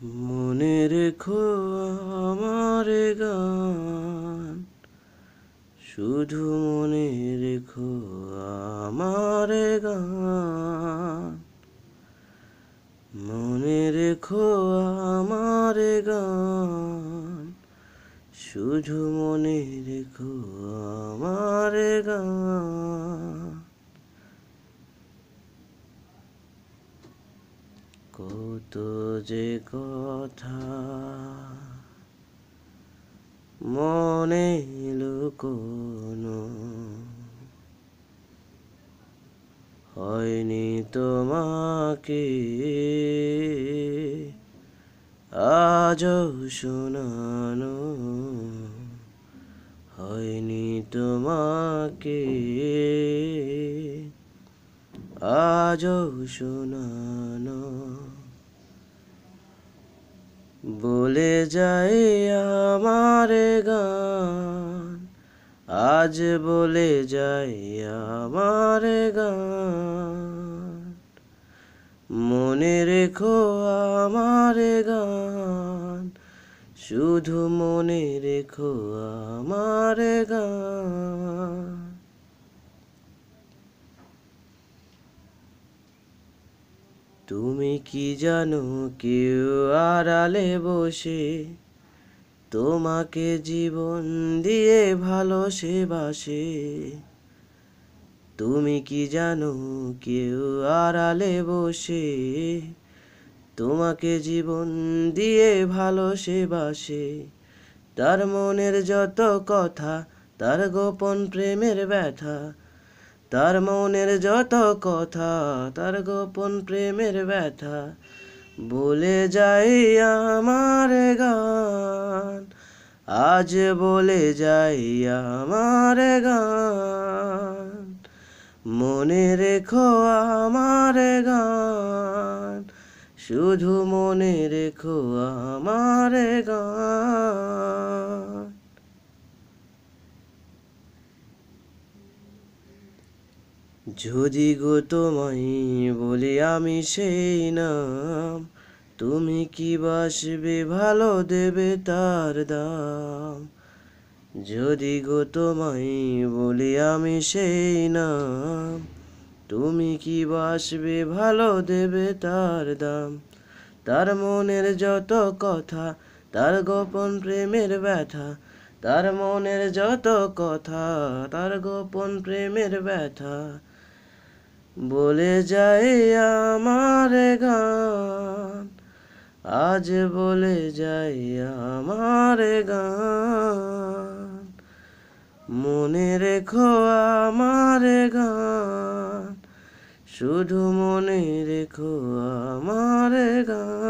মনে রেখো আমার গান, শুধু মনে রেখো আমার গান। মনে রেখো আমার গান, শুধু মনে রেখো আমার গান। কত যে কথা মনে লুকোনো, হয়নি তোমাকে আজও শোনানো, হয়নি তোমাকে আজও শোনানো। বলে যাই আমার গান, আজ বলে যাই আমার গান। মনে রেখো আমার গান, শুধু মনে রেখো আমার গান। তুমি কি জানো, কেউ আড়ালে বসে তোমাকে জীবন দিয়ে ভালোবাসে। তুমি কি জানো, কেউ আড়ালে বসে তোমাকে জীবন দিয়ে ভালোবাসে। তার মনের যত কথা, তার গোপন প্রেমের ব্যথা, তার মনের যত কথা, তার গোপন প্রেমের ব্যথা বলে যাই আমার গান, আজ বলে যাই আমার গান। মনে রেখো আমার গান, শুধু মনে রেখো আমার গান। যদি গো তোমায় বলি আমি সেই নাম, তুমি কি বাসবে ভালো দেবে তার দাম। যদি গো তোমায় বলি আমি সেই নাম, তুমি কি বাসবে ভালো দেবে তার দাম। তার মনের যত কথা, তার গোপন প্রেমের ব্যথা, তার মনের যত কথা, তার গোপন প্রেমের ব্যথা বলে যাই আমার গান, আজ বলে যাই আমার গান। মনে রেখো আমার গান, শুধু মনে রেখো আমার গান।